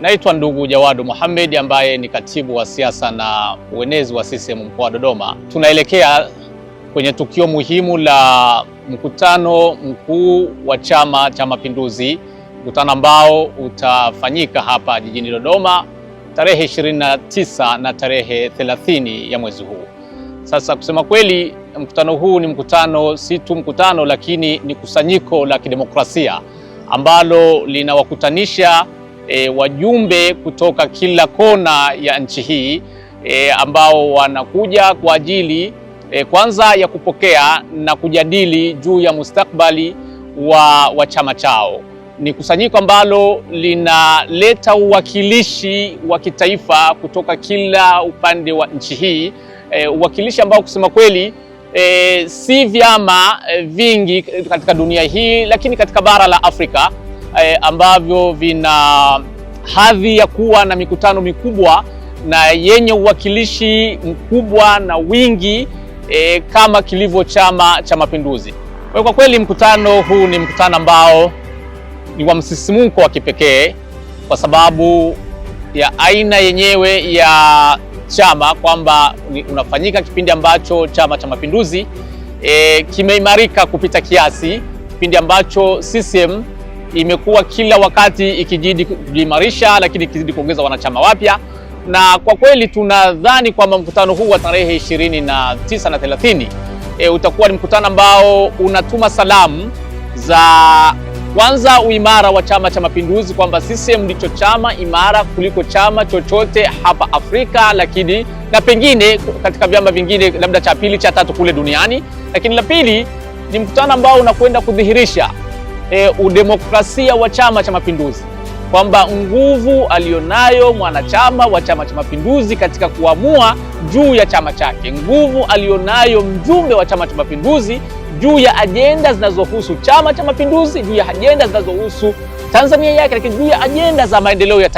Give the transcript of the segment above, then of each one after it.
Naitwa ndugu Jawadu Mohamed ambaye ni katibu wa siasa na uenezi wa CCM mkoa wa Dodoma. Tunaelekea kwenye tukio muhimu la mkutano mkuu wa Chama cha Mapinduzi, mkutano ambao utafanyika hapa jijini Dodoma tarehe 29 na tarehe 30 ya mwezi huu. Sasa kusema kweli, mkutano huu ni mkutano, si tu mkutano, lakini ni kusanyiko la kidemokrasia ambalo linawakutanisha wajumbe kutoka kila kona ya nchi hii ambao wanakuja kwa ajili kwanza ya kupokea na kujadili juu ya mustakabali wa chama chao. Ni kusanyiko ambalo linaleta uwakilishi wa kitaifa kutoka kila upande wa nchi hii, uwakilishi ambao kusema kweli si vyama vingi katika dunia hii, lakini katika bara la Afrika ambavyo vina hadhi ya kuwa na mikutano mikubwa na yenye uwakilishi mkubwa na wingi kama kilivyo Chama cha Mapinduzi. Kwa kweli mkutano huu ni mkutano ambao ni wa msisimuko wa kipekee kwa sababu ya aina yenyewe ya chama, kwamba unafanyika kipindi ambacho Chama cha Mapinduzi kimeimarika kupita kiasi, kipindi ambacho CCM imekuwa kila wakati ikijidi kujimarisha, lakini ikizidi kuongeza wanachama wapya. Na kwa kweli tunadhani kwamba mkutano huu wa tarehe 29 na 30 utakuwa ni mkutano ambao unatuma salamu za kwanza uimara wa Chama cha Mapinduzi, kwamba CCM ndicho chama imara kuliko chama chochote hapa Afrika, lakini na pengine katika vyama vingine labda cha pili cha tatu kule duniani. Lakini la pili ni mkutano ambao unakwenda kudhihirisha udemokrasia wa Chama cha Mapinduzi, kwamba nguvu alionayo mwanachama wa Chama cha Mapinduzi katika kuamua juu ya chama chake, nguvu alionayo mjumbe wa Chama cha Mapinduzi juu ya ajenda zinazohusu Chama cha Mapinduzi, juu ya ajenda zinazohusu Tanzania yake, lakini juu ya ajenda za maendeleo ya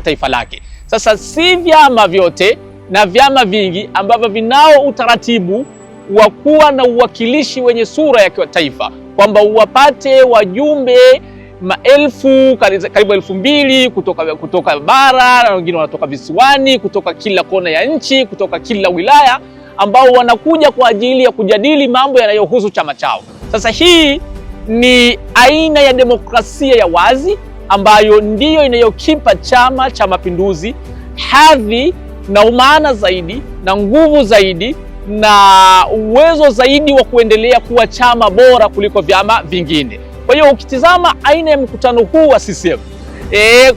taifa lake. Sasa si vyama vyote na vyama vingi ambavyo vinao utaratibu wa kuwa na uwakilishi wenye sura ya kitaifa, kwamba uwapate wajumbe maelfu, karibu 2000 kutoka bara, na wengine wanatoka visiwani, kutoka kila kona ya nchi, kutoka kila wilaya, ambao wanakuja kwa ajili ya kujadili mambo yanayohusu chama chao. Sasa hii ni aina ya demokrasia ya wazi ambayo ndiyo inayokipa Chama cha Mapinduzi hadhi na umaana zaidi na nguvu zaidi na uwezo zaidi wa kuendelea kuwa chama bora kuliko vyama vingine. Kwa hiyo ukitizama aina ya mkutano huu wa CCM,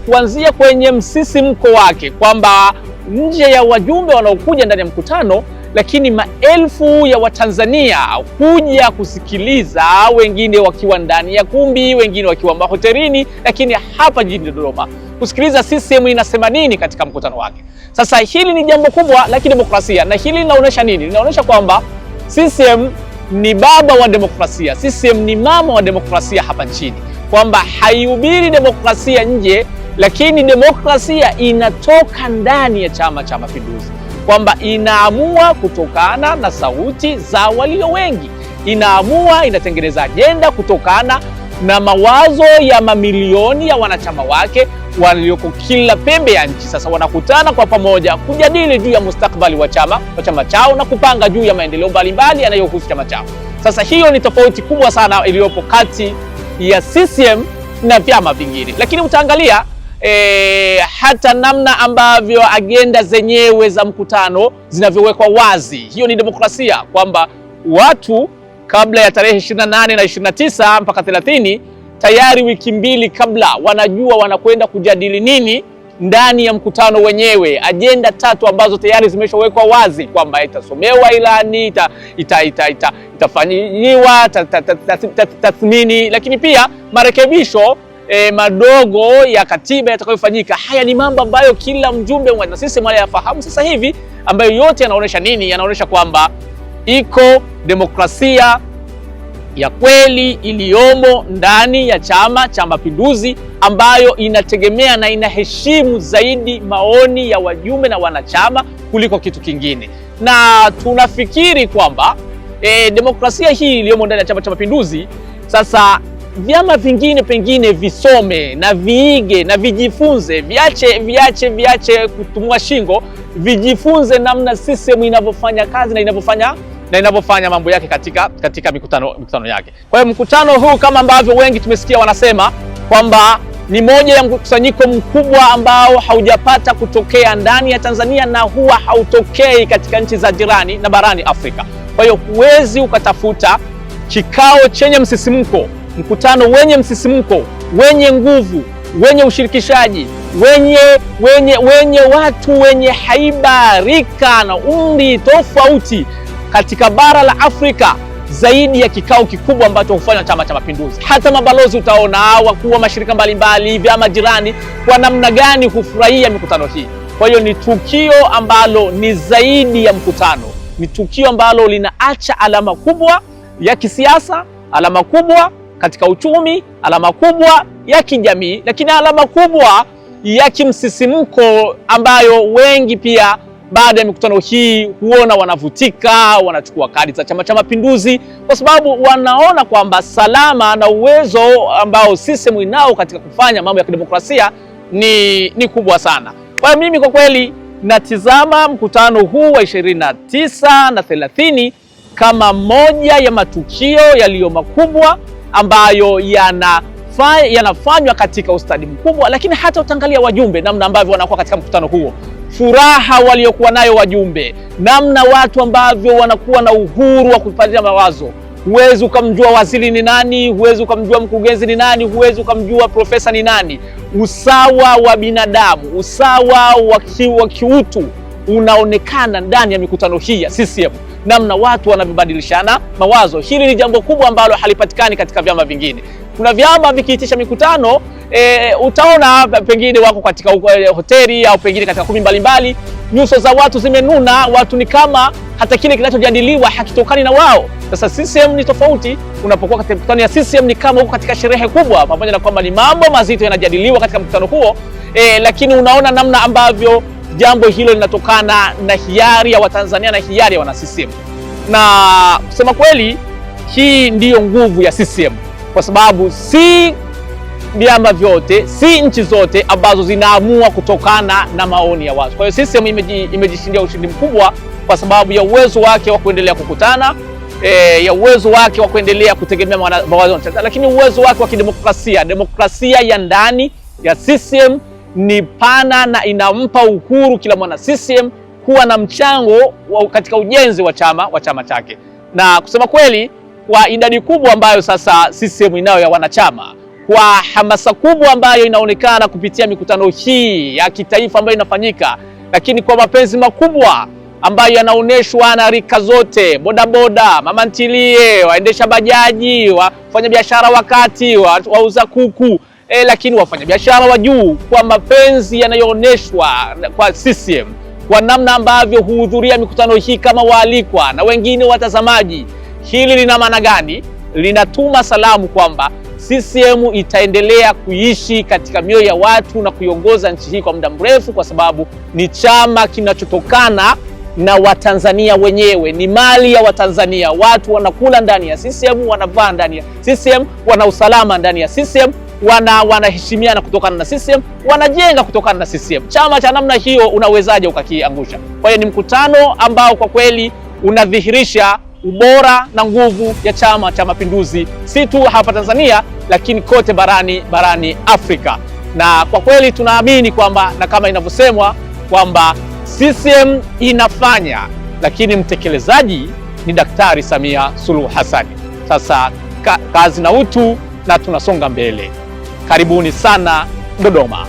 kuanzia kwenye msisimko wake, kwamba nje ya wajumbe wanaokuja ndani ya mkutano, lakini maelfu ya Watanzania kuja kusikiliza, wengine wakiwa ndani ya kumbi, wengine wakiwa mahotelini, lakini hapa jijini Dodoma kusikiliza CCM inasema nini katika mkutano wake. Sasa hili ni jambo kubwa la kidemokrasia, na hili linaonyesha nini? Linaonyesha kwamba CCM ni baba wa demokrasia, CCM ni mama wa demokrasia hapa nchini, kwamba haihubiri demokrasia nje, lakini demokrasia inatoka ndani ya Chama cha Mapinduzi, kwamba inaamua kutokana na sauti za walio wengi, inaamua, inatengeneza ajenda kutokana na mawazo ya mamilioni ya wanachama wake walioko kila pembe ya nchi. Sasa wanakutana kwa pamoja kujadili juu ya mustakabali wa chama chao na kupanga juu ya maendeleo mbalimbali yanayohusu chama chao. Sasa hiyo ni tofauti kubwa sana iliyopo kati ya CCM na vyama vingine. Lakini utaangalia hata namna ambavyo agenda zenyewe za mkutano zinavyowekwa wazi. Hiyo ni demokrasia, kwamba watu kabla ya tarehe 28 na 29 mpaka 30 tayari wiki mbili kabla wanajua wanakwenda kujadili nini ndani ya mkutano wenyewe. Ajenda 3 ambazo tayari zimeshawekwa wazi, kwamba itasomewa ilani, itafanyiwa tathmini, lakini pia marekebisho madogo ya katiba yatakayofanyika. Haya ni mambo ambayo kila mjumbe na sisi yafahamu sasa hivi, ambayo yote yanaonyesha nini? Yanaonyesha kwamba iko demokrasia ya kweli iliyomo ndani ya Chama cha Mapinduzi, ambayo inategemea na inaheshimu zaidi maoni ya wajumbe na wanachama kuliko kitu kingine. Na tunafikiri kwamba demokrasia hii iliyomo ndani ya Chama cha Mapinduzi sasa vyama vingine pengine visome na viige na vijifunze, viache kutumua shingo, vijifunze namna CCM inavyofanya kazi na inavyofanya mambo yake katika mikutano yake. Kwa hiyo mkutano huu kama ambavyo wengi tumesikia wanasema kwamba ni moja ya mkusanyiko mkubwa ambao haujapata kutokea ndani ya Tanzania na huwa hautokei katika nchi za jirani na barani Afrika. Kwa hiyo huwezi ukatafuta kikao chenye msisimko, mkutano wenye msisimko, wenye nguvu, wenye ushirikishaji, wenye watu wenye haiba, rika na umri tofauti katika bara la Afrika zaidi ya kikao kikubwa ambacho hufanywa Chama cha Mapinduzi. Hata mabalozi utaona, wakuu wa mashirika mbalimbali, vyama jirani, kwa namna gani hufurahia mikutano hii. Kwa hiyo ni tukio ambalo ni zaidi ya mkutano, ni tukio ambalo linaacha alama kubwa ya kisiasa, alama kubwa katika uchumi, alama kubwa ya kijamii, lakini alama kubwa ya kimsisimko ambayo wengi pia baada ya mikutano hii huona wanavutika, wanachukua kadi za Chama cha Mapinduzi kwa sababu wanaona kwamba salama na uwezo ambao CCM inao katika kufanya mambo ya kidemokrasia ni kubwa sana. Kwa hiyo mimi kwa kweli natizama mkutano huu wa 29 na 30 kama moja ya matukio yaliyo makubwa ambayo yanafanywa katika ustadi mkubwa, lakini hata utangalia wajumbe namna ambavyo wanakuwa katika mkutano huo, furaha waliokuwa nayo wajumbe, namna watu ambavyo wanakuwa na uhuru wa kupatia mawazo. Huwezi ukamjua waziri ni nani, huwezi ukamjua mkurugenzi ni nani, huwezi ukamjua profesa ni nani. Usawa wa binadamu, usawa wa kiutu unaonekana ndani ya mikutano hii ya CCM, namna watu wanavyobadilishana mawazo. Hili ni jambo kubwa ambalo halipatikani katika vyama vingine. Kuna vyama vikiitisha mikutano utaona pengine wako katika hoteli au pengine katika kumbi mbalimbali, nyuso za watu zimenuna, watu ni kama hata kile kinachojadiliwa hakitokani na wao. Sasa CCM ni tofauti. Unapokuwa katika mikutano ya CCM ni kama uko katika sherehe kubwa, pamoja na kwamba ni mambo mazito yanajadiliwa katika mkutano huo, lakini unaona namna ambavyo jambo hilo linatokana na hiari ya Watanzania na hiari ya wana CCM. Na kusema kweli, hii ndiyo nguvu ya CCM, kwa sababu si vyama vyote, si nchi zote ambazo zinaamua kutokana na maoni ya watu. Kwa hiyo CCM imejishindia ushindi mkubwa kwa sababu ya uwezo wake wa kuendelea kukutana, ya uwezo wake wa kuendelea kutegemea mawazo, lakini uwezo wake wa kidemokrasia. Demokrasia ya ndani ya CCM ni pana na inampa uhuru kila mwana CCM kuwa na mchango katika ujenzi wa chama chake. Na kusema kweli, kwa idadi kubwa ambayo sasa CCM inayo ya wanachama, kwa hamasa kubwa ambayo inaonekana kupitia mikutano hii ya kitaifa ambayo inafanyika, lakini kwa mapenzi makubwa ambayo yanaoneshwa na rika zote, bodaboda, mama ntilie, waendesha bajaji, wafanya biashara wakati, wauza kuku, lakini wafanya biashara wa juu, kwa mapenzi yanayooneshwa kwa CCM, kwa namna ambavyo huhudhuria mikutano hii kama waalikwa na wengine watazamaji. Hili lina maana gani? Linatuma salamu kwamba CCM itaendelea kuishi katika mioyo ya watu na kuiongoza nchi hii kwa muda mrefu, kwa sababu ni chama kinachotokana na Watanzania wenyewe, ni mali ya Watanzania. Watu wanakula ndani ya CCM, wanavaa ndani ya CCM, wana usalama ndani ya CCM, wanaheshimiana kutokana na CCM, wanajenga kutokana na CCM. Chama cha namna hiyo unawezaje ukakiangusha? Kwa hiyo ni mkutano ambao kwa kweli unadhihirisha ubora na nguvu ya Chama cha Mapinduzi, si tu hapa Tanzania lakini kote barani Afrika. Na kwa kweli tunaamini kwamba, na kama inavyosemwa kwamba CCM inafanya, lakini mtekelezaji ni Daktari Samia Suluhu Hassan. Sasa kazi na utu, na tunasonga mbele. Karibuni sana Dodoma.